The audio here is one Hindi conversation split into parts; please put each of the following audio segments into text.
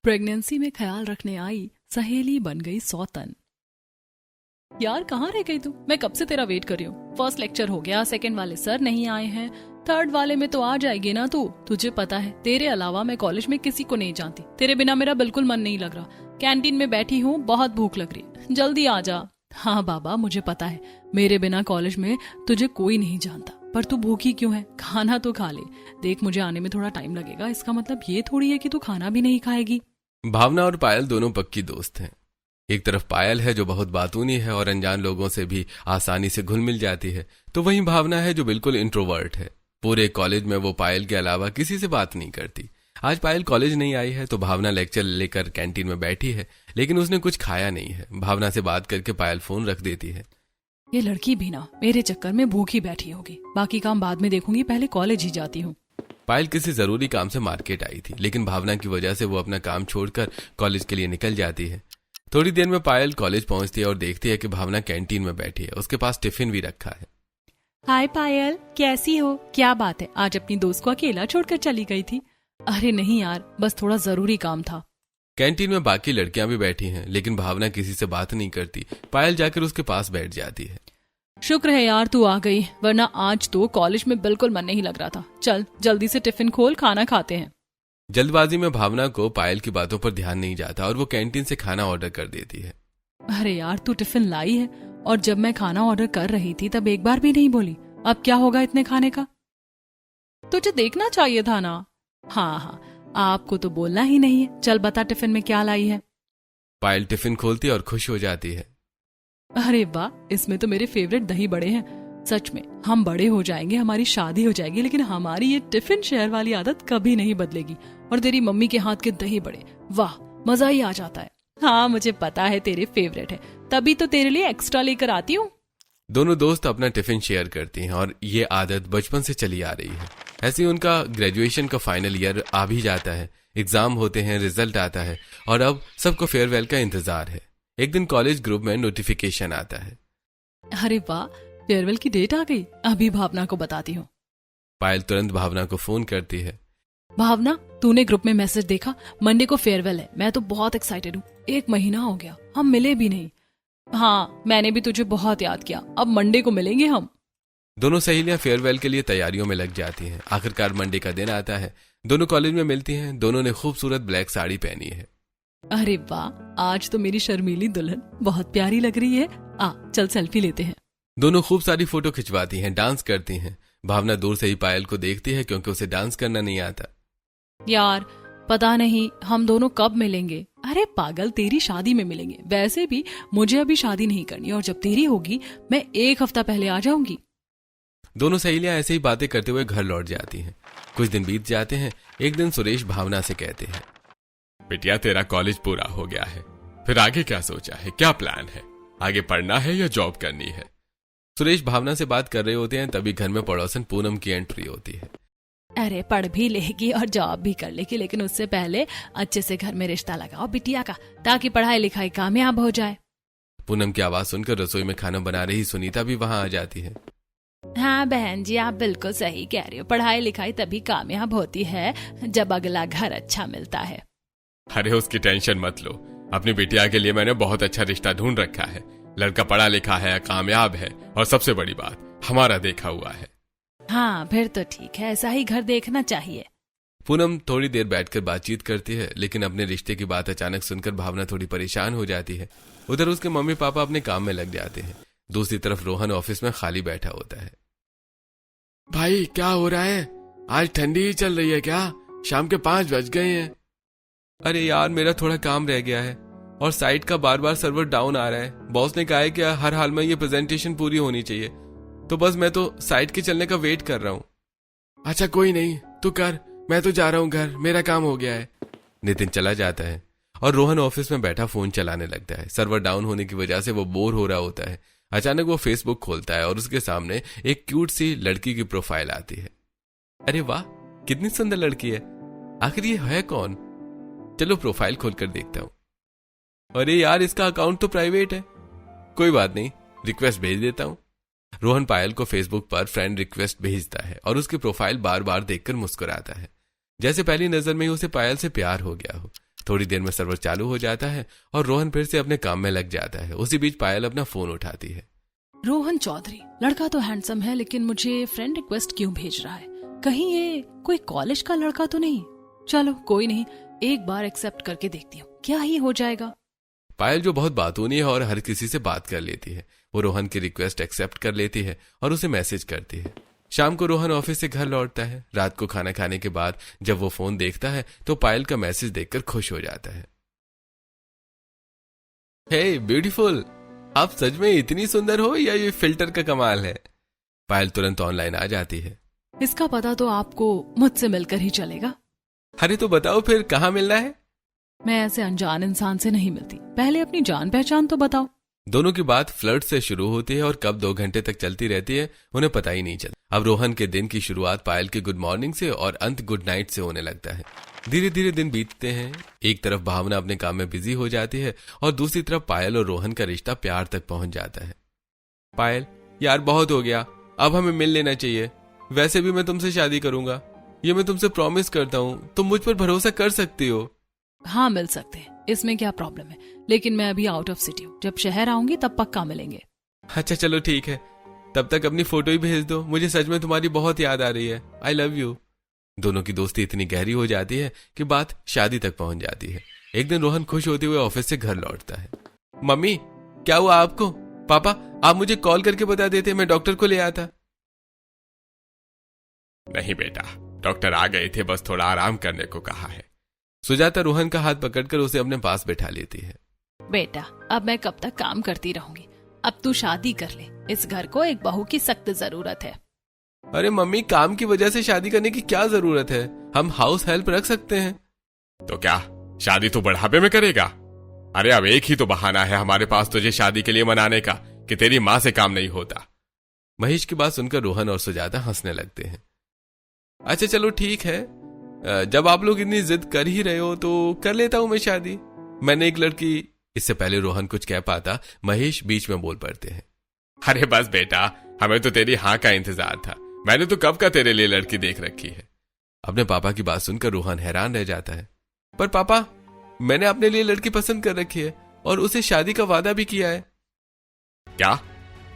प्रेगनेंसी में ख्याल रखने आई सहेली बन गई सौतन। यार कहाँ रह गई तू? मैं कब से तेरा वेट कर रही हूँ। फर्स्ट लेक्चर हो गया, सेकंड वाले सर नहीं आए हैं, थर्ड वाले में तो आ जाएगी ना तू। तुझे पता है तेरे अलावा मैं कॉलेज में किसी को नहीं जानती। तेरे बिना मेरा बिल्कुल मन नहीं लग रहा। कैंटीन में बैठी हूँ, बहुत भूख लग रही है, जल्दी आ जा। हाँ बाबा मुझे पता है मेरे बिना कॉलेज में तुझे कोई नहीं जानता, पर तू भूखी क्यों है? खाना तो खा ले। देख मुझे आने में थोड़ा टाइम लगेगा, इसका मतलब ये थोड़ी है कि तू खाना भी नहीं खाएगी। भावना और पायल दोनों पक्की दोस्त हैं। एक तरफ पायल है जो बहुत बातूनी है और अनजान लोगों से भी आसानी से घुल मिल जाती है, तो वहीं भावना है जो बिल्कुल इंट्रोवर्ट है। पूरे कॉलेज में वो पायल के अलावा किसी से बात नहीं करती। आज पायल कॉलेज नहीं आई है तो भावना लेक्चर लेकर कैंटीन में बैठी है, लेकिन उसने कुछ खाया नहीं है। भावना से बात करके पायल फोन रख देती है। ये लड़की भी ना मेरे चक्कर में भूखी बैठी होगी, बाकी काम बाद में देखूंगी, पहले कॉलेज ही जाती हूँ। पायल किसी जरूरी काम से मार्केट आई थी, लेकिन भावना की वजह से वो अपना काम छोड़कर कॉलेज के लिए निकल जाती है। थोड़ी देर में पायल कॉलेज पहुंचती है और देखती है कि भावना कैंटीन में बैठी है, उसके पास टिफिन भी रखा है। हाय पायल, कैसी हो? क्या बात है, आज अपनी दोस्त को अकेला छोड़कर चली गई थी? अरे नहीं यार, बस थोड़ा जरूरी काम था। कैंटीन में बाकी लड़कियां भी बैठी हैं, लेकिन भावना किसी से बात नहीं करती। पायल जाकर उसके पास बैठ जाती है। शुक्र है यार तू आ गई, वरना आज तो कॉलेज में बिल्कुल मन नहीं लग रहा था। चल जल्दी से टिफिन खोल, खाना खाते हैं। जल्दबाजी में भावना को पायल की बातों पर ध्यान नहीं जाता और वो कैंटीन से खाना ऑर्डर कर देती है। अरे यार तू टिफिन लाई है, और जब मैं खाना ऑर्डर कर रही थी तब एक बार भी नहीं बोली। अब क्या होगा इतने खाने का? तुझे देखना चाहिए था ना। हाँ हाँ, आपको तो बोलना ही नहीं है। चल बता टिफिन में क्या लाई है। पायल टिफिन खोलती और खुश हो जाती है। अरे वाह, इसमें तो मेरे फेवरेट दही बड़े हैं। सच में हम बड़े हो जाएंगे, हमारी शादी हो जाएगी, लेकिन हमारी ये टिफिन शेयर वाली आदत कभी नहीं बदलेगी। और तेरी मम्मी के हाथ के दही बड़े, वाह मजा ही आ जाता है। हाँ मुझे पता है तेरे फेवरेट है, तभी तो तेरे लिए एक्स्ट्रा लेकर आती हूँ। दोनों दोस्त अपना टिफिन शेयर करती हैं और ये आदत बचपन से चली आ रही है। ऐसे ही उनका ग्रेजुएशन का फाइनल ईयर आ भी जाता है, एग्जाम होते हैं, रिजल्ट आता है और अब सबको फेयरवेल का इंतजार है। एक दिन कॉलेज ग्रुप में नोटिफिकेशन आता है। अरे वाह, फेयरवेल की डेट आ गई, अभी भावना को बताती हूँ। पायल तुरंत भावना को फोन करती है। भावना तूने ग्रुप में मैसेज देखा? मंडे को फेयरवेल है, मैं तो बहुत एक्साइटेड हूँ। 1 महीना हो गया, हम मिले भी नहीं। हाँ मैंने भी तुझे बहुत याद किया, अब मंडे को मिलेंगे हम। दोनों सहेलियां फेयरवेल के लिए तैयारियों में लग जाती हैं। आखिरकार मंडे का दिन आता है, दोनों कॉलेज में मिलती हैं। दोनों ने खूबसूरत ब्लैक साड़ी पहनी है। अरे वाह, आज तो मेरी शर्मीली दुल्हन बहुत प्यारी लग रही है। चल सेल्फी लेते हैं। दोनों खूब सारी फोटो खिंचवाती हैं, डांस करती हैं। भावना दूर से ही पायल को देखती है क्योंकि उसे डांस करना नहीं आता। यार पता नहीं हम दोनों कब मिलेंगे। अरे पागल, तेरी शादी में मिलेंगे। वैसे भी मुझे अभी शादी नहीं करनी, और जब तेरी होगी मैं 1 हफ्ता पहले आ जाऊंगी। दोनों सहेलियां ऐसे ही बातें करते हुए घर लौट जाती हैं। कुछ दिन बीत जाते हैं। एक दिन सुरेश भावना से कहते हैं, बिटिया तेरा कॉलेज पूरा हो गया है, फिर आगे क्या सोचा है, क्या प्लान है? आगे पढ़ना है या जॉब करनी है? सुरेश भावना से बात कर रहे होते हैं, तभी घर में पड़ोसन पूनम की एंट्री होती है। अरे पढ़ भी लेगी और जॉब भी कर लेगी, लेकिन उससे पहले अच्छे से घर में रिश्ता लगाओ बिटिया का, ताकि पढ़ाई लिखाई कामयाब हो जाए। पूनम की आवाज सुनकर रसोई में खाना बना रही सुनीता भी वहां आ जाती है। हाँ बहन जी, आप बिल्कुल सही कह रही हो। पढ़ाई लिखाई तभी कामयाब होती है जब अगला घर अच्छा मिलता है। अरे उसकी टेंशन मत लो, अपनी बिटिया के लिए मैंने बहुत अच्छा रिश्ता ढूंढ रखा है। लड़का पढ़ा लिखा है, कामयाब है, और सबसे बड़ी बात हमारा देखा हुआ है। हाँ फिर तो ठीक है, ऐसा ही घर देखना चाहिए। पूनम थोड़ी देर बैठकर बातचीत करती है, लेकिन अपने रिश्ते की बात अचानक सुनकर भावना थोड़ी परेशान हो जाती है। उधर उसके मम्मी पापा अपने काम में लग जाते हैं। दूसरी तरफ रोहन ऑफिस में खाली बैठा होता है। भाई क्या हो रहा है? आज ठंडी ही चल रही है क्या? शाम के 5 बज गए हैं। अरे यार मेरा थोड़ा काम रह गया है और साइट का बार बार सर्वर डाउन आ रहा है। बॉस ने कहा है कि हर हाल में ये प्रेजेंटेशन पूरी होनी चाहिए, तो बस मैं तो साइट के चलने का वेट कर रहा हूँ। अच्छा कोई नहीं, तू कर, मैं तो जा रहा हूँ घर, मेरा काम हो गया है। नितिन चला जाता है और रोहन ऑफिस में बैठा फोन चलाने लगता है। सर्वर डाउन होने की वजह से वो बोर हो रहा होता है। अचानक वो फेसबुक खोलता है और उसके सामने एक क्यूट सी लड़की की प्रोफाइल आती है। अरे वाह, कितनी सुंदर लड़की है, आखिर ये है कौन? चलो प्रोफाइल खोलकर देखता हूं। अरे यार इसका अकाउंट तो प्राइवेट है। कोई बात नहीं, रिक्वेस्ट भेज देता हूं। रोहन पायल को फेसबुक पर फ्रेंड रिक्वेस्ट भेजता है और उसकी प्रोफाइल बार बार देखकर मुस्कुराता है, जैसे पहली नजर में ही उसे पायल से प्यार हो गया हो। थोड़ी देर में सर्वर चालू हो जाता है और रोहन फिर से अपने काम में लग जाता है। उसी बीच पायल अपना फोन उठाती है। रोहन चौधरी, लड़का तो हैंडसम है, लेकिन मुझे फ्रेंड रिक्वेस्ट क्यों भेज रहा है? कहीं ये कोई कॉलेज का लड़का तो नहीं? चलो कोई नहीं, एक बार एक्सेप्ट करके देखती हूँ, क्या ही हो जाएगा। पायल जो बहुत बातूनी है और हर किसी से बात कर लेती है, वो रोहन की रिक्वेस्ट एक्सेप्ट कर लेती है और उसे मैसेज करती है। शाम को रोहन ऑफिस से घर लौटता है। रात को खाना खाने के बाद जब वो फोन देखता है तो पायल का मैसेज देखकर खुश हो जाता है। हे ब्यूटीफुल, आप सच में इतनी सुंदर हो या ये फिल्टर का कमाल है? पायल तुरंत ऑनलाइन आ जाती है। इसका पता तो आपको मुझसे मिलकर ही चलेगा। अरे तो बताओ फिर कहाँ मिलना है? मैं ऐसे अनजान इंसान से नहीं मिलती, पहले अपनी जान पहचान तो बताओ। दोनों की बात फ्लर्ट से शुरू होती है और कब 2 घंटे तक चलती रहती है उन्हें पता ही नहीं चलता। अब रोहन के दिन की शुरुआत पायल के गुड मॉर्निंग से और अंत गुड नाइट से होने लगता है। धीरे धीरे दिन बीतते हैं। एक तरफ भावना अपने काम में बिजी हो जाती है और दूसरी तरफ पायल और रोहन का रिश्ता प्यार तक पहुंच जाता है। पायल, यार बहुत हो गया, अब हमें मिल लेना चाहिए। वैसे भी मैं तुमसे शादी करूंगा, ये मैं तुमसे प्रॉमिस करता हूँ। तुम मुझ पर भरोसा कर सकती हो। हाँ मिल सकते हैं, इसमें क्या प्रॉब्लम है, लेकिन मैं अभी आउट ऑफ सिटी हूँ, जब शहर आऊंगी तब पक्का मिलेंगे। अच्छा चलो ठीक है, तब तक अपनी फोटो ही भेज दो, मुझे सच में तुम्हारी बहुत याद आ रही है। I love you. दोनों की दोस्ती इतनी गहरी हो जाती है कि बात शादी तक पहुंच जाती है। एक दिन रोहन खुश होते हुए ऑफिस से घर लौटता है। मम्मी, क्या हुआ आपको? पापा, आप मुझे कॉल करके बता देते, मैं डॉक्टर को ले आता। नहीं बेटा, डॉक्टर आ गए थे, बस थोड़ा आराम करने को कहा है। सुजाता रोहन का हाथ पकड़कर उसे अपने पास बैठा लेती है। बेटा, अब मैं कब तक काम करती रहूंगी, अब तू शादी कर ले, इस घर को एक बहू की सख्त जरूरत है। अरे मम्मी, काम की वजह से शादी करने की क्या जरूरत है? हम हाउस हेल्प रख सकते हैं। तो क्या शादी तो बुढ़ापे में करेगा? अरे अब एक ही तो बहाना है हमारे पास तुझे शादी के लिए मनाने का, कि तेरी माँ से काम नहीं होता। महेश की बात सुनकर रोहन और सुजाता हंसने लगते हैं। अच्छा चलो ठीक है, जब आप लोग इतनी जिद कर ही रहे हो तो कर लेता हूं मैं शादी। मैंने एक लड़की। इससे पहले रोहन कुछ कह पाता, महेश बीच में बोल पड़ते हैं। अरे बस बेटा, हमें तो तेरी हाँ का इंतजार था, मैंने तो कब का तेरे लिए लड़की देख रखी है। अपने पापा की बात सुनकर रोहन हैरान रह जाता है। पर पापा, मैंने अपने लिए लड़की पसंद कर रखी है और उसे शादी का वादा भी किया है। क्या?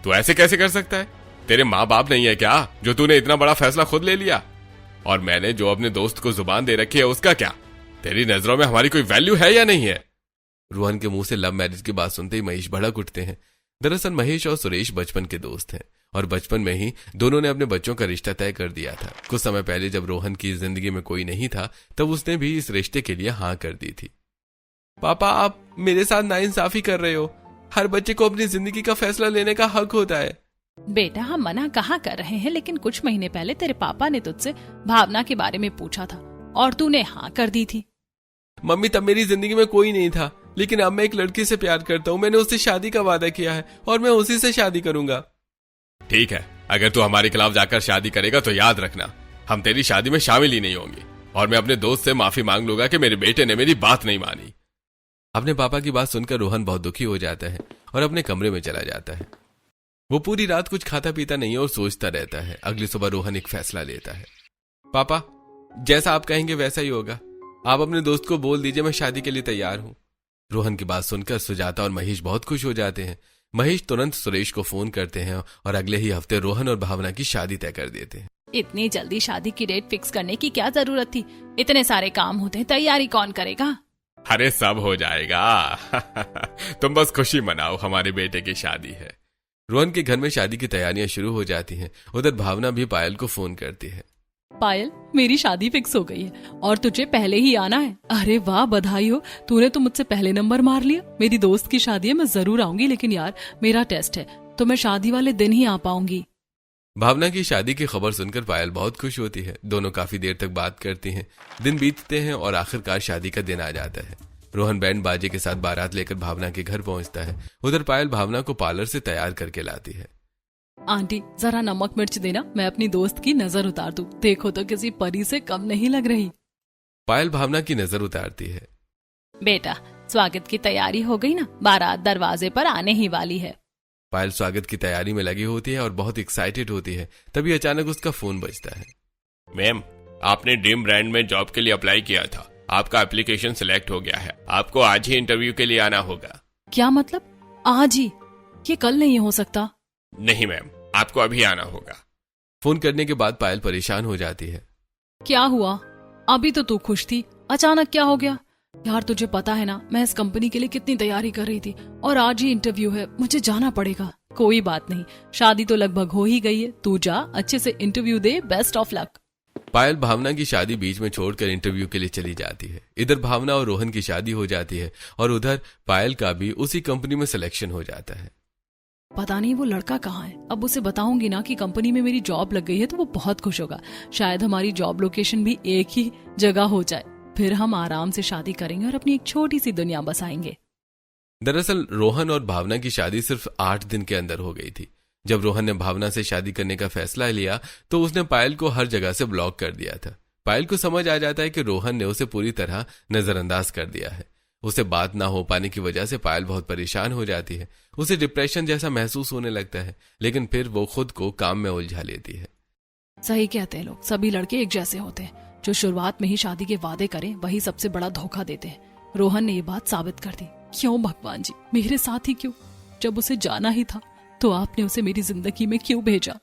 तू ऐसे कैसे कर सकता है? तेरे माँ बाप नहीं है क्या जो तूने इतना बड़ा फैसला खुद ले लिया? और मैंने जो अपने दोस्त को जुबान दे रखी है उसका क्या? तेरी नजरों में हमारी कोई वैल्यू है या नहीं है? रोहन के मुंह से लव मैरिज की बात सुनते ही महेश भड़क उठते हैं। दरअसल महेश और सुरेश बचपन के दोस्त हैं और बचपन में ही दोनों ने अपने बच्चों का रिश्ता तय कर दिया था। कुछ समय पहले जब रोहन की जिंदगी में कोई नहीं था तब उसने भी इस रिश्ते के लिए हाँ कर दी थी। पापा, आप मेरे साथ नाइंसाफी कर रहे हो। हर बच्चे को अपनी जिंदगी का फैसला लेने का हक होता है। बेटा, हम मना कहाँ कर रहे हैं, लेकिन कुछ महीने पहले तेरे पापा ने तुझसे भावना के बारे में पूछा था और तूने हाँ कर दी थी। मम्मी, तब मेरी जिंदगी में कोई नहीं था, लेकिन अब मैं एक लड़की से प्यार करता हूँ। मैंने उससे शादी का वादा किया है और मैं उसी से शादी करूंगा। ठीक है, अगर तू हमारे खिलाफ जाकर शादी करेगा तो याद रखना, हम तेरी शादी में शामिल ही नहीं होंगे और मैं अपने दोस्त से माफी मांग लूंगा कि मेरे बेटे ने मेरी बात नहीं मानी। अपने पापा की बात सुनकर रोहन बहुत दुखी हो जाता है और अपने कमरे में चला जाता है। वो पूरी रात कुछ खाता पीता नहीं है और सोचता रहता है। अगली सुबह रोहन एक फैसला लेता है। पापा, जैसा आप कहेंगे वैसा ही होगा। आप अपने दोस्त को बोल दीजिए मैं शादी के लिए तैयार हूं। रोहन की बात सुनकर सुजाता और महेश बहुत खुश हो जाते हैं। महेश तुरंत सुरेश को फोन करते हैं और अगले ही हफ्ते रोहन और भावना की शादी तय कर देते हैं। इतनी जल्दी शादी की डेट फिक्स करने की क्या जरूरत थी? इतने सारे काम होते हैं, तैयारी कौन करेगा? अरे सब हो जाएगा तुम बस खुशी मनाओ, हमारे बेटे की शादी है। रोहन के घर में शादी की तैयारियां शुरू हो जाती हैं। उधर भावना भी पायल को फोन करती है। पायल, मेरी शादी फिक्स हो गई है और तुझे पहले ही आना है। अरे वाह, बधाई हो, तूने तो मुझसे पहले नंबर मार लिया। मेरी दोस्त की शादी है, मैं जरूर आऊंगी, लेकिन यार मेरा टेस्ट है तो मैं शादी वाले दिन ही आ पाऊंगी। भावना की शादी की खबर सुनकर पायल बहुत खुश होती है। दोनों काफी देर तक बात करती हैं। दिन बीतते हैं और आखिरकार शादी का दिन आ जाता है। रोहन बैंड बाजे के साथ बारात लेकर भावना के घर पहुंचता है। उधर पायल भावना को पार्लर से तैयार करके लाती है। आंटी, जरा नमक मिर्च देना, मैं अपनी दोस्त की नजर उतार दूं। देखो तो किसी परी से कम नहीं लग रही। पायल भावना की नजर उतारती है। बेटा, स्वागत की तैयारी हो गई ना, बारात दरवाजे पर आने ही वाली है। पायल स्वागत की तैयारी में लगी होती है और बहुत एक्साइटेड होती है। तभी अचानक उसका फोन बजता है। मैम, आपने ड्रीम ब्रांड में जॉब के लिए अप्लाई किया था, आपका एप्लीकेशन सिलेक्ट हो गया है, आपको आज ही इंटरव्यू के लिए आना होगा। क्या मतलब? आज ही? ये कल नहीं हो सकता। नहीं मैम, आपको अभी आना होगा। फोन करने के बाद पायल परेशान हो जाती है। क्या हुआ? अभी तो तू खुश थी, अचानक क्या हो गया? यार तुझे पता है ना, मैं इस कंपनी के लिए कितनी तैयारी कर रही थी और आज ही इंटरव्यू है, मुझे जाना पड़ेगा। कोई बात नहीं, शादी तो लगभग हो ही गई है, तू जा, अच्छे से इंटरव्यू दे, best of luck. Payal Bhavna की शादी बीच में छोड़कर इंटरव्यू के लिए चली जाती है। इधर भावना और रोहन की शादी हो जाती है और उधर पायल का भी उसी कंपनी में सिलेक्शन हो जाता है। पता नहीं वो लड़का कहाँ है। अब उसे बताऊंगी ना कि कंपनी में मेरी जॉब लग गई है तो वो बहुत खुश होगा। शायद हमारी जॉब लोकेशन भी एक ही जगह हो जाए, फिर हम आराम से शादी करेंगे और अपनी एक छोटी सी दुनिया बसाएंगे। दरअसल रोहन और भावना की शादी सिर्फ 8 दिन के अंदर हो गई थी। जब रोहन ने भावना से शादी करने का फैसला लिया तो उसने पायल को हर जगह से ब्लॉक कर दिया था। पायल को समझ आ जाता है कि रोहन ने उसे पूरी तरह नजरअंदाज कर दिया है। उसे बात ना हो पाने की वजह से पायल बहुत परेशान हो जाती है। उसे डिप्रेशन जैसा महसूस होने लगता है, लेकिन फिर वो खुद को काम में उलझा लेती है। सही कहते हैं लोग, सभी लड़के एक जैसे होते हैं। जो शुरुआत में ही शादी के वादे करें वही सबसे बड़ा धोखा देते हैं। रोहन ने ये बात साबित कर दी। क्यों भगवान जी, मेरे साथ ही क्यों? जब उसे जाना ही था तो आपने उसे मेरी जिंदगी में क्यों भेजा?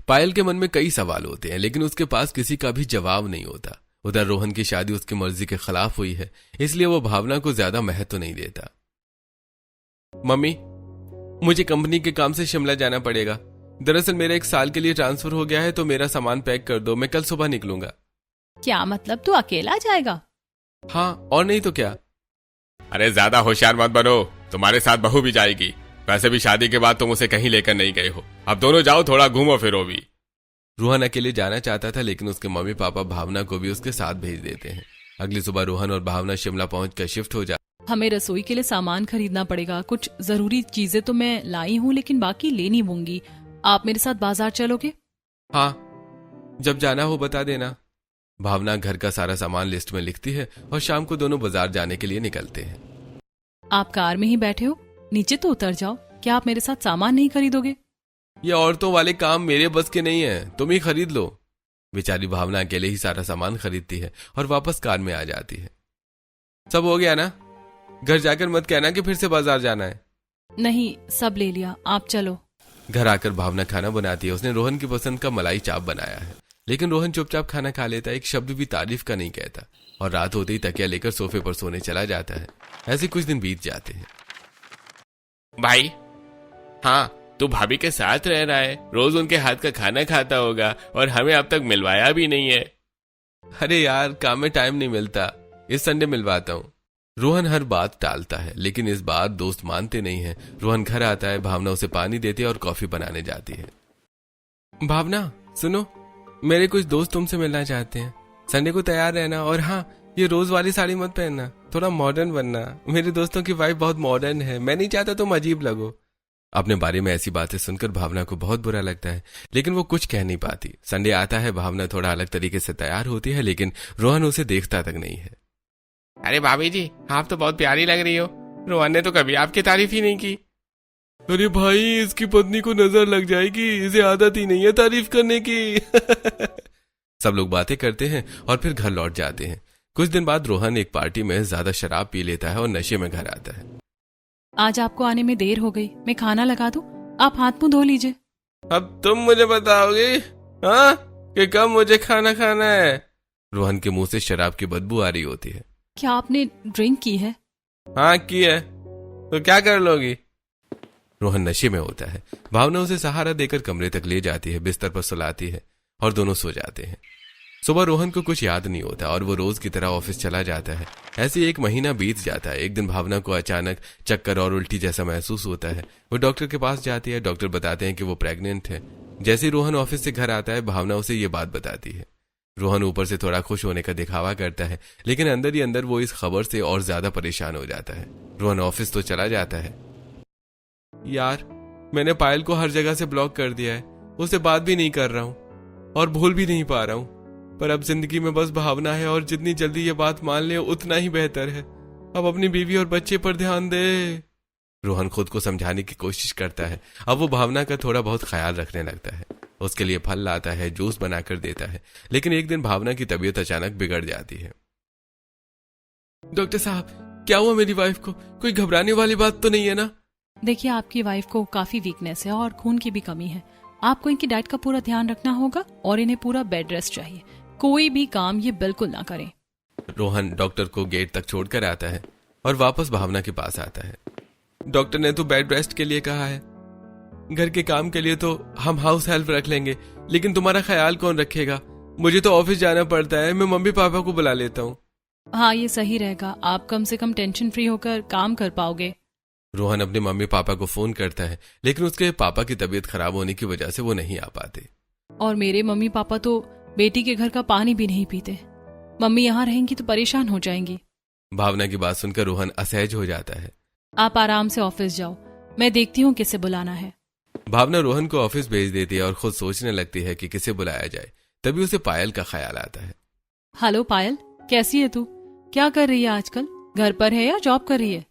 पायल के मन में कई सवाल होते हैं, लेकिन उसके पास किसी का भी जवाब नहीं होता। उधर रोहन की शादी उसकी मर्जी के खिलाफ हुई है, इसलिए वो भावना को ज्यादा महत्व नहीं देता। मम्मी, मुझे कंपनी के काम से शिमला जाना पड़ेगा। दरअसल मेरा 1 साल के लिए ट्रांसफर हो गया है, तो मेरा सामान पैक कर दो, मैं कल सुबह निकलूंगा। क्या मतलब, तू अकेला जाएगा? हाँ, और नहीं तो क्या। अरे ज्यादा होशियार मत बनो, तुम्हारे साथ बहू भी जाएगी। वैसे भी शादी के बाद तुम उसे कहीं लेकर नहीं गए हो, अब दोनों जाओ, थोड़ा घूमो फिरो भी। रोहन अकेले जाना चाहता था, लेकिन उसके मम्मी पापा भावना को भी उसके साथ भेज देते हैं। अगली सुबह रोहन और भावना शिमला पहुंचकर शिफ्ट हो जाते। हमें रसोई के लिए सामान खरीदना पड़ेगा। कुछ जरूरी चीजें तो मैं लाई हूँ, लेकिन बाकी लेनी होंगी। आप मेरे साथ बाजार चलोगे? हाँ, जब जाना हो बता देना। भावना घर का सारा सामान लिस्ट में लिखती है और शाम को दोनों बाजार जाने के लिए निकलते हैं। आप कार में ही बैठे हो, नीचे तो उतर जाओ। क्या आप मेरे साथ सामान नहीं खरीदोगे? ये औरतों वाले काम मेरे बस के नहीं है, तुम ही खरीद लो। बेचारी भावना अकेले ही सारा सामान खरीदती है और वापस कार में आ जाती है। सब हो गया ना? घर जाकर मत कहना कि फिर से बाजार जाना है। नहीं, सब ले लिया, आप चलो। घर आकर भावना खाना बनाती है। उसने रोहन की पसंद का मलाई चाप बनाया है, लेकिन रोहन चुपचाप खाना खा लेता है, एक शब्द भी तारीफ का नहीं कहता और रात होते ही तकिया लेकर सोफे पर सोने चला जाता है। ऐसे कुछ दिन बीत जाते हैं। भाई, हाँ, तू भाभी के साथ रह रहा है, रोज उनके हाथ का खाना खाता होगा और हमें अब तक मिलवाया भी नहीं है। अरे यार, काम में टाइम नहीं मिलता, इस संडे मिलवाता हूँ। रोहन हर बात टालता है, लेकिन इस बार दोस्त मानते नहीं हैं। रोहन घर आता है, भावना उसे पानी देती है और कॉफी बनाने जाती है। भावना सुनो, मेरे कुछ दोस्त तुमसे मिलना चाहते हैं। संडे को तैयार रहना, और हाँ, ये रोज वाली साड़ी मत पहनना, थोड़ा मॉडर्न बनना। मेरे दोस्तों की वाइफ बहुत मॉडर्न है, मैं नहीं चाहता तुम अजीब लगो। अपने बारे में ऐसी बातें सुनकर भावना को बहुत बुरा लगता है, लेकिन वो कुछ कह नहीं पाती। संडे आता है, भावना थोड़ा अलग तरीके से तैयार होती है, लेकिन रोहन उसे देखता तक नहीं है। अरे भाभी जी, आप तो बहुत प्यारी लग रही हो, रोहन ने तो कभी आपकी तारीफ ही नहीं की। अरे भाई, इसकी पत्नी को नजर लग जाएगी, इसे आदत ही नहीं है तारीफ करने की। सब लोग बातें करते हैं और फिर घर लौट जाते हैं। कुछ दिन बाद रोहन एक पार्टी में ज्यादा शराब पी लेता है और नशे में घर आता है। आज आपको आने में देर हो गई, मैं खाना लगा दूं, आप हाथ मुंह धो लीजिए। अब तुम मुझे बताओगे हाँ कि कब मुझे खाना खाना है? रोहन के मुंह से शराब की बदबू आ रही होती है। क्या आपने ड्रिंक की है? हाँ की है, तो क्या कर लोगी? रोहन नशे में होता है। भावना उसे सहारा देकर कमरे तक ले जाती है, बिस्तर पर सुलाती है और दोनों सो जाते हैं। सुबह रोहन को कुछ याद नहीं होता और वो रोज की तरह ऑफिस चला जाता है। ऐसे 1 महीना बीत जाता है। एक दिन भावना को अचानक चक्कर और उल्टी जैसा महसूस होता है। वो डॉक्टर के पास जाती है। डॉक्टर बताते हैं कि वो प्रेग्नेंट है। जैसे ही रोहन ऑफिस से घर आता है, भावना उसे ये बात बताती है। रोहन ऊपर से थोड़ा खुश होने का दिखावा करता है, लेकिन अंदर ही अंदर वो इस खबर से और ज्यादा परेशान हो जाता है। रोहन ऑफिस तो चला जाता है। यार, मैंने पायल को हर जगह से ब्लॉक कर दिया है, उससे बात भी नहीं कर रहा हूँ और भूल भी नहीं पा रहा हूँ, पर अब जिंदगी में बस भावना है और जितनी जल्दी ये बात मान ले उतना ही बेहतर है। अब अपनी बीवी और बच्चे पर ध्यान दे। रोहन खुद को समझाने की कोशिश करता है। अब वो भावना का थोड़ा बहुत ख्याल रखने लगता है। उसके लिए फल लाता है, जूस बनाकर देता है, लेकिन एक दिन भावना की तबीयत अचानक बिगड़ जाती है। डॉक्टर साहब, क्या हुआ मेरी वाइफ को? कोई घबराने वाली बात तो नहीं है ना? देखिए, आपकी वाइफ को काफी वीकनेस है और खून की भी कमी है। आपको इनकी डाइट का पूरा ध्यान रखना होगा और इन्हें पूरा बेड रेस्ट चाहिए। कोई भी काम ये बिल्कुल ना करें। रोहन डॉक्टर को गेट तक छोड़कर आता है और वापस भावना के पास आता है। डॉक्टर ने तो बेड रेस्ट के लिए कहा है, घर के काम के लिए तो हम हाउस हेल्प रख लेंगे, लेकिन तुम्हारा ख्याल कौन रखेगा? मुझे तो ऑफिस जाना पड़ता है, मैं मम्मी पापा को बुला लेता हूँ। हाँ, ये सही रहेगा। आप कम से कम टेंशन फ्री होकर काम कर पाओगे। रोहन अपने मम्मी पापा को फोन करता है, लेकिन उसके पापा की तबीयत खराब होने की वजह से वो नहीं आ पाते। और मेरे मम्मी पापा तो बेटी के घर का पानी भी नहीं पीते। मम्मी यहाँ रहेंगी तो परेशान हो जाएंगी। भावना की बात सुनकर रोहन असहज हो जाता है। आप आराम से ऑफिस जाओ, मैं देखती हूँ किसे बुलाना है। भावना रोहन को ऑफिस भेज देती है और खुद सोचने लगती है कि किसे बुलाया जाए। तभी उसे पायल का ख्याल आता है। हेलो पायल, कैसी है तू? क्या कर रही है आजकल? घर पर है या जॉब कर रही है?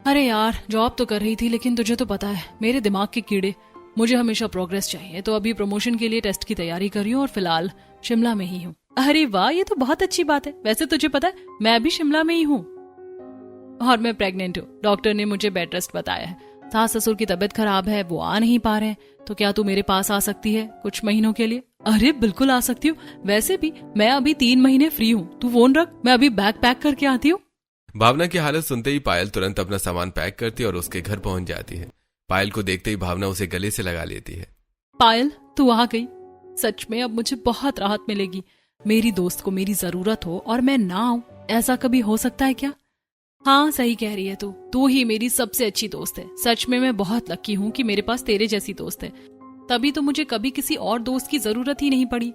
अरे यार, जॉब तो कर रही थी, लेकिन तुझे तो पता है मेरे दिमाग के कीड़े, मुझे हमेशा प्रोग्रेस चाहिए। तो अभी प्रमोशन के लिए टेस्ट की तैयारी कर रही हूँ और फिलहाल शिमला में ही हूँ। अरे वाह, ये तो बहुत अच्छी बात है। वैसे तुझे पता है मैं भी शिमला में ही हूँ और मैं प्रेग्नेंट हूँ। डॉक्टर ने मुझे बेड रेस्ट बताया है। सास ससुर की तबीयत खराब है, वो आ नहीं पा रहे हैं, तो क्या तू मेरे पास आ सकती है कुछ महीनों के लिए? अरे बिल्कुल आ सकती हूँ। वैसे भी मैं अभी 3 महीने फ्री हूँ। तू फोन रख, मैं अभी बैग पैक करके आती हूँ। भावना की हालत सुनते ही पायल तुरंत अपना सामान पैक करती है और उसके घर पहुंच जाती है। पायल को देखते ही भावना उसे गले से लगा लेती है। पायल, तू आ गई। सच में अब मुझे बहुत राहत मिलेगी। मेरी दोस्त को मेरी जरूरत हो और मैं ना आऊं, ऐसा कभी हो सकता है क्या? हाँ, सही कह रही है तू। तू ही मेरी सबसे अच्छी दोस्त है। सच में मैं बहुत लकी हूँ कि मेरे पास तेरे जैसी दोस्त है। तभी तो मुझे कभी किसी और दोस्त की जरूरत ही नहीं पड़ी।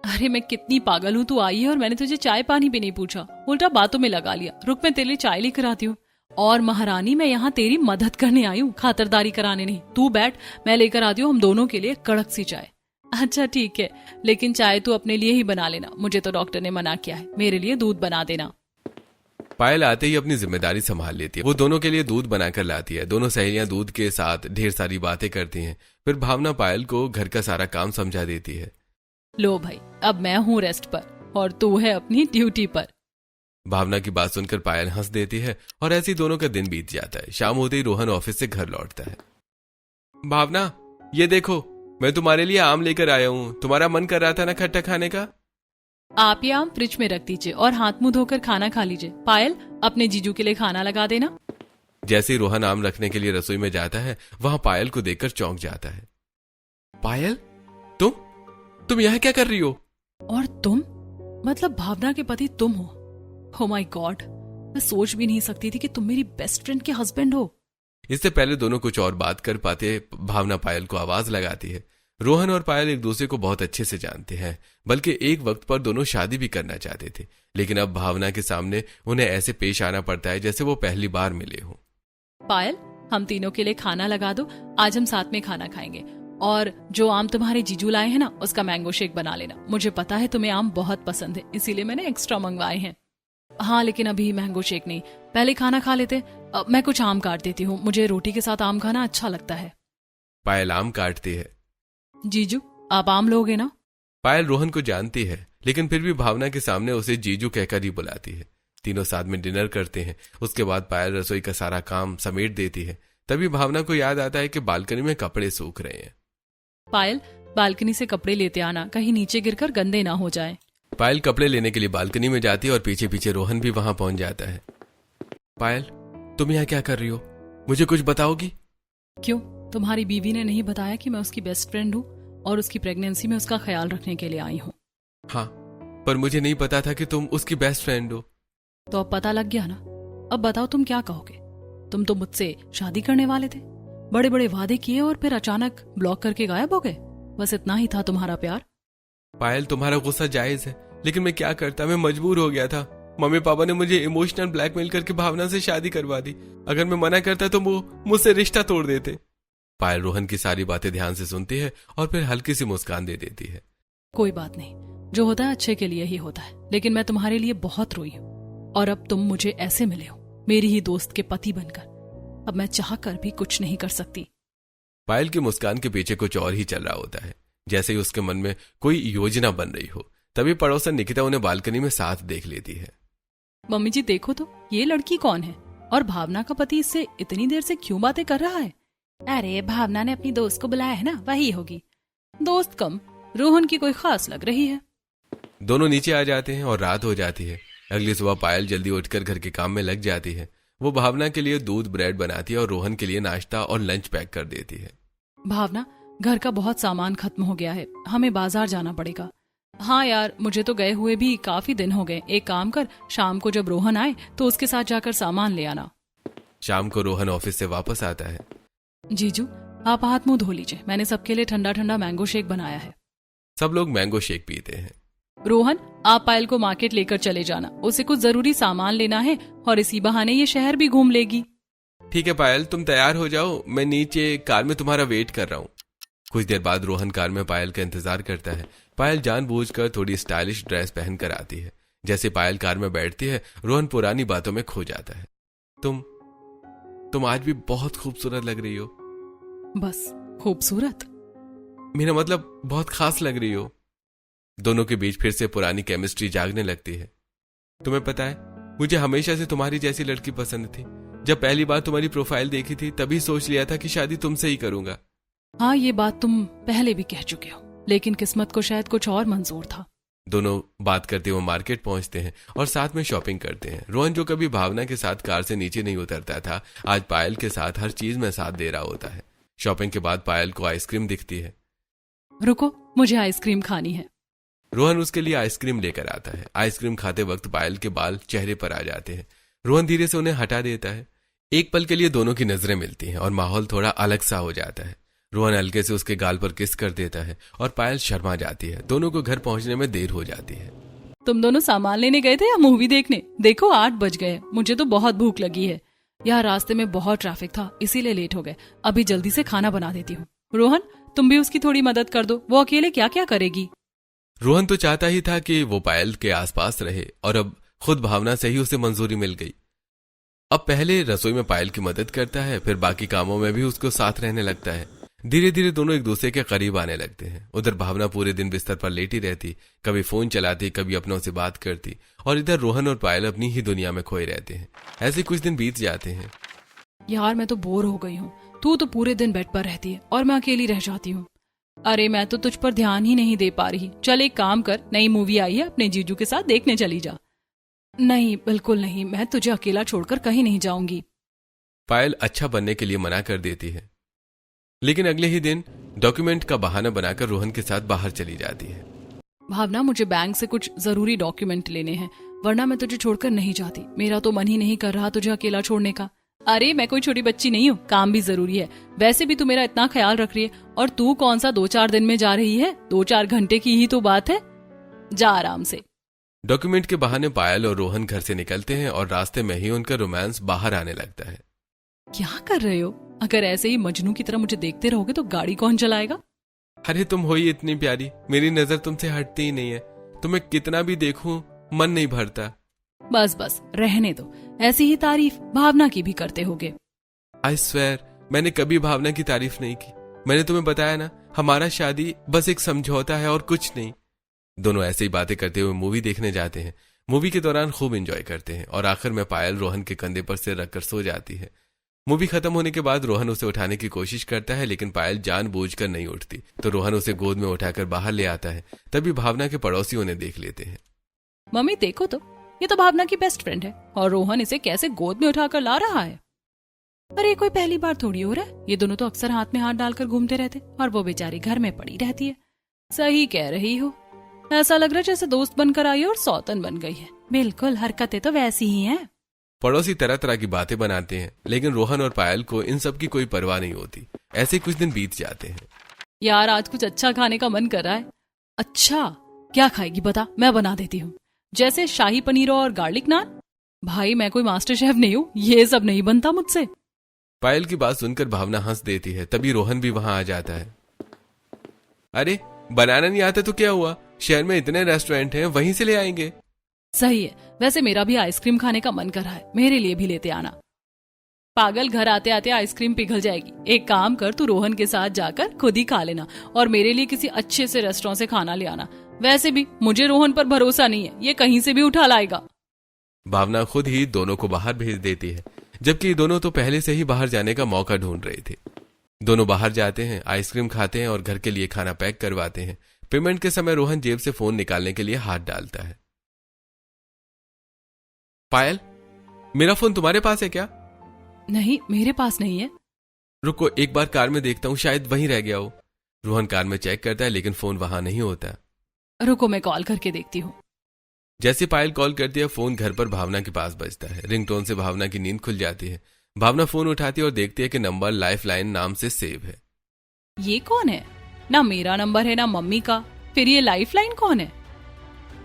अरे मैं कितनी पागल हूँ, तू आई है और मैंने तुझे चाय पानी भी नहीं पूछा, उल्टा बातों में लगा लिया। रुक, मैं तेरे लिए चाय लेकर आती हूँ। और महारानी, मैं यहाँ तेरी मदद करने आई हूँ, खातरदारी कराने नहीं। तू बैठ, मैं लेकर आती हूँ हम दोनों के लिए कड़क सी चाय। अच्छा ठीक है, लेकिन चाय तू अपने लिए ही बना लेना। मुझे तो डॉक्टर ने मना किया है। मेरे लिए दूध बना देना। पायल आते ही अपनी जिम्मेदारी संभाल लेती है। वो दोनों के लिए दूध बनाकर लाती है। दोनों सहेलियां दूध के साथ ढेर सारी बातें करती हैं। फिर भावना पायल को घर का सारा काम समझा देती है। लो भाई, अब मैं हूँ रेस्ट पर और तू है अपनी ड्यूटी पर। भावना की बात सुनकर पायल हंस देती है और ऐसे ही दोनों का दिन बीत जाता है। शाम होते ही रोहन ऑफिस से घर लौटता है। भावना, ये देखो, मैं तुम्हारे लिए आम लेकर आया हूँ। तुम्हारा मन कर रहा था ना खट्टा खाने का? आप ये आम फ्रिज में रख दीजिए और हाथ मुंह धोकर खाना खा लीजिए। पायल, अपने जीजू के लिए खाना लगा देना। जैसे ही रोहन आम रखने के लिए रसोई में जाता है, वहां पायल को देखकर चौंक जाता है। पायल, तुम यहाँ क्या कर रही हो? और तुम? मतलब भावना के पति तुम हो? Oh my God, मैं सोच भी नहीं सकती थी कि तुम मेरी बेस्ट फ्रेंड के हस्बैंड हो। इससे पहले दोनों कुछ और बात कर पाते, भावना पायल को आवाज लगाती है। रोहन और पायल एक दूसरे को बहुत अच्छे से जानते हैं, बल्कि एक वक्त पर दोनों शादी भी करना चाहते थे। लेकिन अब भावना के सामने उन्हें ऐसे पेश आना पड़ता है जैसे वो पहली बार मिले हों। पायल, हम तीनों के लिए खाना लगा दो। आज हम साथ में खाना खाएंगे। और जो आम तुम्हारे जीजू लाए हैं ना, उसका मैंगो शेक बना लेना। मुझे पता है तुम्हें आम बहुत पसंद है, इसीलिए मैंने एक्स्ट्रा मंगवाए हैं। हाँ, लेकिन अभी मैंगो शेक नहीं, पहले खाना खा लेते। मैं कुछ आम काट देती हूँ, मुझे रोटी के साथ आम खाना अच्छा लगता है। पायल आम काटती है। जीजू, आप आम लोगे ना? पायल रोहन को जानती है, लेकिन फिर भी भावना के सामने उसे जीजू कहकर ही बुलाती है। तीनों साथ में डिनर करते हैं। उसके बाद पायल रसोई का सारा काम समेट देती है। तभी भावना को याद आता है कि बालकनी में कपड़े सूख रहे हैं। पायल, बालकनी से कपड़े लेते आना, कहीं नीचे गिरकर गंदे ना हो जाए। पायल कपड़े लेने के लिए बालकनी में जाती है और पीछे पीछे रोहन भी वहां पहुंच जाता है। पायल, तुम यहाँ क्या कर रही हो? मुझे कुछ बताओगी? क्यों, तुम्हारी बीवी ने नहीं बताया कि मैं उसकी बेस्ट फ्रेंड हूँ और उसकी प्रेगनेंसी में उसका ख्याल रखने के लिए आई हूँ? हाँ, पर मुझे नहीं पता था कि तुम उसकी बेस्ट फ्रेंड हो। तो अब पता लग गया ना। अब बताओ तुम क्या कहोगे? तुम तो मुझसे शादी करने वाले थे, बड़े बड़े वादे किए और फिर अचानक ब्लॉक करके गायब हो गए। बस इतना ही था तुम्हारा प्यार। पायल, तुम्हारा गुस्सा जायज है, लेकिन मैं क्या करता, मैं मजबूर हो गया था। मम्मी पापा ने मुझे इमोशनल ब्लैकमेल करके भावना से शादी करवा दी। अगर मैं मना करता तो वो मुझसे रिश्ता तोड़ देते। पायल रोहन की सारी बातें ध्यान से सुनती है और फिर हल्की सी मुस्कान दे देती है। कोई बात नहीं, जो होता है अच्छे के लिए ही होता है। लेकिन मैं तुम्हारे लिए बहुत रोई हूँ और अब तुम मुझे ऐसे मिले हो, मेरी ही दोस्त के पति बनकर। अब मैं चाह कर भी कुछ नहीं कर सकती। पायल की मुस्कान के पीछे कुछ और ही चल रहा होता है, जैसे ही उसके मन में कोई योजना बन रही हो। तभी पड़ोसन निकिता उन्हें बालकनी में साथ देख लेती है। मम्मी जी देखो तो, ये लड़की कौन है और भावना का पति इससे इतनी देर से क्यों बातें कर रहा है? अरे भावना ने अपनी दोस्त को बुलाया है ना, वही होगी। दोस्त कम, रोहन की कोई खास लग रही है। दोनों नीचे आ जाते हैं और रात हो जाती है। अगली सुबह पायल जल्दी उठकर घर के काम में लग जाती है। वो भावना के लिए दूध ब्रेड बनाती है और रोहन के लिए नाश्ता और लंच पैक कर देती है। भावना, घर का बहुत सामान खत्म हो गया है, हमें बाजार जाना पड़ेगा। हाँ यार, मुझे तो गए हुए भी काफी दिन हो गए। एक काम कर, शाम को जब रोहन आए तो उसके साथ जाकर सामान ले आना। शाम को रोहन ऑफिस से वापस आता है। जीजू, आप हाथ मुंह धो लीजिए, मैंने सबके लिए ठंडा ठंडा मैंगो शेक बनाया है। सब लोग मैंगो शेक पीते हैं। रोहन, आप पायल को मार्केट लेकर चले जाना, उसे कुछ जरूरी सामान लेना है और इसी बहाने ये शहर भी घूम लेगी। ठीक है पायल, तुम तैयार हो जाओ, मैं नीचे कार में तुम्हारा वेट कर रहा हूँ। कुछ देर बाद रोहन कार में पायल का इंतजार करता है। पायल जानबूझकर थोड़ी स्टाइलिश ड्रेस पहन कर आती है। जैसे पायल कार में बैठती है, रोहन पुरानी बातों में खो जाता है। तुम आज भी बहुत खूबसूरत लग रही हो। बस खूबसूरत? मेरा मतलब बहुत खास लग रही हो। दोनों के बीच फिर से पुरानी केमिस्ट्री जागने लगती है। तुम्हें पता है, मुझे हमेशा से तुम्हारी जैसी लड़की पसंद थी। जब पहली बार तुम्हारी प्रोफाइल देखी थी तभी सोच लिया था कि शादी तुमसे ही करूंगा। हाँ, ये बात तुम पहले भी कह चुके हो, लेकिन किस्मत को शायद कुछ और मंजूर था। दोनों बात करते हुए मार्केट पहुंचते हैं और साथ में शॉपिंग करते हैं। रोहन, जो कभी भावना के साथ कार से नीचे नहीं उतरता था, आज पायल के साथ हर चीज में साथ दे रहा होता है। शॉपिंग के बाद पायल को आइसक्रीम दिखती है। रुको, मुझे आइसक्रीम खानी है। रोहन उसके लिए आइसक्रीम लेकर आता है। आइसक्रीम खाते वक्त पायल के बाल चेहरे पर आ जाते हैं। रोहन धीरे से उन्हें हटा देता है। एक पल के लिए दोनों की नजरें मिलती हैं और माहौल थोड़ा अलग सा हो जाता है। रोहन हल्के से उसके गाल पर किस कर देता है और पायल शर्मा जाती है। दोनों को घर पहुंचने में देर हो जाती है। तुम दोनों सामान लेने गए थे या मूवी देखने? देखो 8 बज गए, मुझे तो बहुत भूख लगी है। यहाँ रास्ते में बहुत ट्रैफिक था, इसीलिए लेट हो गए। अभी जल्दी से खाना बना देती हूँ। रोहन, तुम भी उसकी थोड़ी मदद कर दो, वो अकेले क्या क्या करेगी। रोहन तो चाहता ही था कि वो पायल के आसपास रहे और अब खुद भावना से ही उसे मंजूरी मिल गई। अब पहले रसोई में पायल की मदद करता है, फिर बाकी कामों में भी उसको साथ रहने लगता है। धीरे धीरे दोनों एक दूसरे के करीब आने लगते हैं। उधर भावना पूरे दिन बिस्तर पर लेटी रहती, कभी फोन चलाती, कभी अपनों से बात करती, और इधर रोहन और पायल अपनी ही दुनिया में खोए रहते हैं। ऐसे कुछ दिन बीत जाते हैं। यार मैं तो बोर हो गई हूँ, तू तो पूरे दिन बेड पर रहती है और मैं अकेली रह जाती हूँ। अरे मैं तो तुझ पर ध्यान ही नहीं दे पा रही। चल एक काम कर, नई मूवी आई है, अपने जीजू के साथ देखने चली जा। नहीं, बिल्कुल नहीं, मैं तुझे अकेला छोड़कर कहीं नहीं जाऊंगी। पायल अच्छा बनने के लिए मना कर देती है, लेकिन अगले ही दिन डॉक्यूमेंट का बहाना बनाकर रोहन के साथ बाहर चली जाती है। भावना, मुझे बैंक से कुछ जरूरी डॉक्यूमेंट लेने हैं, वरना मैं तुझे छोड़कर नहीं जाती। मेरा तो मन ही नहीं कर रहा तुझे अकेला छोड़ने का। अरे मैं कोई छोटी बच्ची नहीं हूँ, काम भी जरूरी है। वैसे भी तू मेरा इतना ख्याल रख रही है, और तू कौन सा 2-4 दिन में जा रही है? 2-4 घंटे की ही तो बात है, जा आराम से। डॉक्यूमेंट के बहाने पायल और रोहन घर से निकलते हैं और रास्ते में ही उनका रोमांस बाहर आने लगता है। क्या कर रहे हो? अगर ऐसे ही मजनू की तरह मुझे देखते रहोगे तो गाड़ी कौन चलाएगा? अरे तुम हो ही इतनी प्यारी, मेरी नजर तुमसे हटती ही नहीं है। तुम्हें कितना भी देखूं मन नहीं भरता। बस बस रहने दो, ऐसी ही तारीफ भावना की भी करते होगे। आई स्वेयर, मैंने कभी भावना की तारीफ नहीं की। मैंने तुम्हें बताया ना, हमारा शादी बस एक समझौता है और कुछ नहीं। दोनों ऐसे ही बातें करते हुए मूवी देखने जाते हैं। मूवी के दौरान खूब एंजॉय करते हैं और आखिर में पायल रोहन के कंधे पर सिर रखकर सो जाती है। मूवी खत्म होने के बाद रोहन उसे उठाने की कोशिश करता है, लेकिन पायल जानबूझकर नहीं उठती, तो रोहन उसे गोद में उठाकर बाहर ले आता है। तभी भावना के पड़ोसी उन्हें देख लेते हैं। मम्मी देखो तो, ये तो भावना की बेस्ट फ्रेंड है और रोहन इसे कैसे गोद में उठाकर ला रहा है। अरे कोई पहली बार थोड़ी हो रहा है, ये दोनों तो अक्सर हाथ में हाथ डालकर घूमते रहते और वो बेचारी घर में पड़ी रहती है। सही कह रही हो, ऐसा लग रहा है जैसे दोस्त बनकर आई है और सौतन बन गई है। बिल्कुल, हरकतें तो वैसी ही हैं। पड़ोसी तरह तरह की बातें बनाते हैं, लेकिन रोहन और पायल को इन सब की कोई परवाह नहीं होती। ऐसे कुछ दिन बीत जाते हैं। यार आज कुछ अच्छा खाने का मन कर रहा है। अच्छा क्या खाएगी बता, मैं बना देती हूँ। जैसे शाही पनीर और गार्लिक नान। भाई मैं कोई मास्टर शेफ नहीं हूँ, ये सब नहीं बनता मुझसे। पायल की बात सुनकर भावना हंस देती है। तभी रोहन भी वहां आ जाता है। अरे बनाना नहीं आता तो क्या हुआ, शहर में इतने रेस्टोरेंट हैं, वहीं से ले आएंगे। सही है, वैसे मेरा भी आइसक्रीम खाने का मन कर रहा है, मेरे लिए भी लेते आना। पागल, घर आते आते आइसक्रीम पिघल जाएगी। एक काम कर, तू रोहन के साथ जाकर खुद ही खा लेना और मेरे लिए किसी अच्छे से रेस्टोरेंट से खाना ले आना। वैसे भी मुझे रोहन पर भरोसा नहीं है, ये कहीं से भी उठा लाएगा। भावना खुद ही दोनों को बाहर भेज देती है, जबकि दोनों तो पहले से ही बाहर जाने का मौका ढूंढ रहे थे। दोनों बाहर जाते हैं, आइसक्रीम खाते हैं और घर के लिए खाना पैक करवाते हैं। पेमेंट के समय रोहन जेब से फोन निकालने के लिए हाथ डालता है। पायल, मेरा फोन तुम्हारे पास है क्या? नहीं, मेरे पास नहीं है। रुको, एक बार कार में देखता हूँ, शायद वहीं रह गया हो। रोहन कार में चेक करता है लेकिन फोन वहां नहीं होता। रुको, मैं कॉल करके देखती हूँ। जैसे पायल कॉल करती है, फोन घर पर भावना के पास बजता है। रिंगटोन से भावना की नींद खुल जाती है। भावना फोन उठाती है और देखती है कि नंबर लाइफलाइन नाम से सेव है। ये कौन है? ना मेरा नंबर है ना मम्मी का, फिर ये लाइफलाइन कौन है?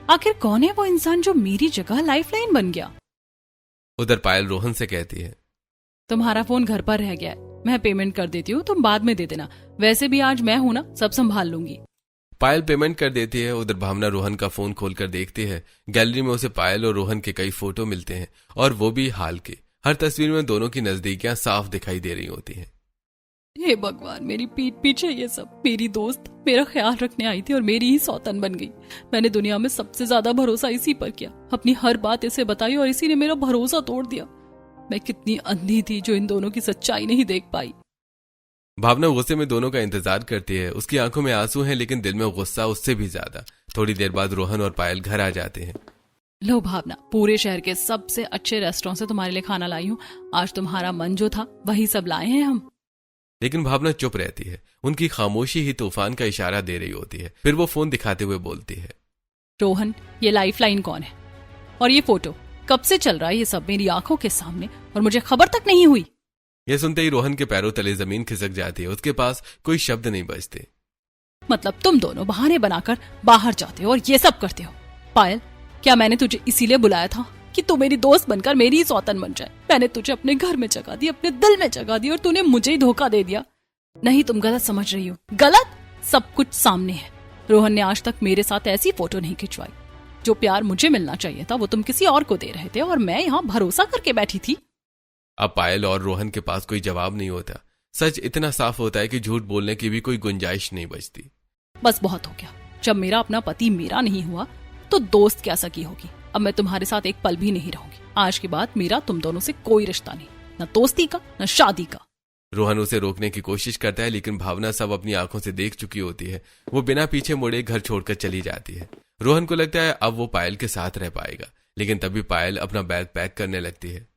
आखिर कौन है वो इंसान जो मेरी जगह लाइफलाइन बन गया? उधर पायल रोहन से कहती है, तुम्हारा फोन घर पर रह गया है, मैं पेमेंट कर देती हूँ, तुम बाद में दे देना। वैसे भी आज मैं हूं ना, सब संभाल लूंगी। पायल पेमेंट कर देती है। उधर भावना रोहन का फोन खोलकर देखती है। गैलरी में उसे पायल और रोहन के कई फोटो मिलते हैं, और वो भी हाल के। हर तस्वीर में दोनों की नजदीकियां साफ दिखाई दे रही होती हैं। हे भगवान, मेरी पीठ पीछे ये सब। मेरी दोस्त मेरा ख्याल रखने आई थी और मेरी ही सौतन बन गई। मैंने दुनिया में सबसे ज्यादा भरोसा इसी पर किया, अपनी हर बात इसे बताई और इसी ने मेरा भरोसा तोड़ दिया। मैं कितनी अंधी थी जो इन दोनों की सच्चाई नहीं देख पाई। भावना गुस्से में दोनों का इंतजार करती है। उसकी आंखों में आंसू हैं लेकिन दिल में गुस्सा उससे भी ज्यादा। थोड़ी देर बाद रोहन और पायल घर आ जाते हैं। लो भावना, पूरे शहर के सबसे अच्छे रेस्टोरेंट से तुम्हारे लिए खाना लाई हूँ। आज तुम्हारा मन जो था वही सब लाए हैं हम। लेकिन भावना चुप रहती है। उनकी खामोशी ही तूफान का इशारा दे रही होती है। फिर वो फोन दिखाते हुए बोलती है, रोहन, ये लाइफलाइन कौन है? और ये फोटो कब से चल रहा है ये सब मेरी आंखों के सामने, और मुझे खबर तक नहीं हुई? यह सुनते ही रोहन के पैरों तले जमीन खिसक जाती है। उसके पास कोई शब्द नहीं बचते। मतलब तुम दोनों बहाने बनाकर बाहर जाते हो और ये सब करते हो। पायल, क्या मैंने तुझे इसीलिए बुलाया था कि तू मेरी दोस्त बनकर मेरी ही सौतन बन जाए? मैंने तुझे अपने घर में जगह दी, अपने दिल में जगह दी, और तूने मुझे ही धोखा दे दिया। नहीं, तुम गलत समझ रही हो। गलत? सब कुछ सामने है। रोहन ने आज तक मेरे साथ ऐसी फोटो नहीं खिंचवाई। जो प्यार मुझे मिलना चाहिए था वो तुम किसी और को दे रहे थे, और मैं यहाँ भरोसा करके बैठी थी। अब पायल और रोहन के पास कोई जवाब नहीं होता। सच इतना साफ होता है कि झूठ बोलने की भी कोई गुंजाइश नहीं बचती। बस बहुत हो गया। जब मेरा अपना पति मेरा नहीं हुआ तो दोस्त क्या सकी होगी। अब मैं तुम्हारे साथ एक पल भी नहीं रहूंगी। आज के बाद मेरा तुम दोनों से कोई रिश्ता नहीं, न दोस्ती का न शादी का। रोहन उसे रोकने की कोशिश करता है लेकिन भावना सब अपनी आंखों से देख चुकी होती है। वो बिना पीछे मुड़े घर छोड़कर चली जाती है। रोहन को लगता है अब वो पायल के साथ रह पाएगा, लेकिन तभी पायल अपना बैग पैक करने लगती है।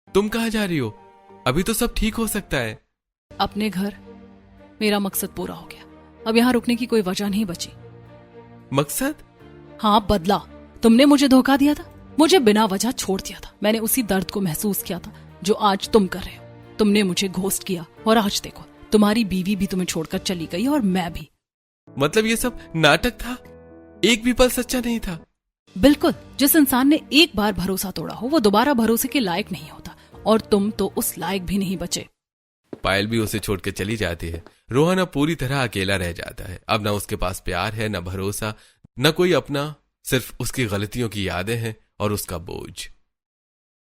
तुम कहाँ जा रही हो? अभी तो सब ठीक हो सकता है। अपने घर। मेरा मकसद पूरा हो गया। अब यहाँ रुकने की कोई वजह नहीं बची। मकसद? हाँ, बदला। तुमने मुझे धोखा दिया था, मुझे बिना वजह छोड़ दिया था। मैंने उसी दर्द को महसूस किया था जो आज तुम कर रहे हो। तुमने मुझे घोस्ट किया और आज देखो, तुम्हारी बीवी भी तुम्हें छोड़कर चली गई और मैं भी। मतलब ये सब नाटक था? एक भी पल सच्चा नहीं था? बिल्कुल। जिस इंसान ने एक बार भरोसा तोड़ा हो वो दोबारा भरोसे के लायक नहीं होता, और तुम तो उस लायक भी नहीं बचे। पायल भी उसे छोड़कर चली जाती है। रोहन अब पूरी तरह अकेला रह जाता है। अब ना उसके पास प्यार है, न भरोसा, न कोई अपना, सिर्फ उसकी गलतियों की यादें हैं और उसका बोझ।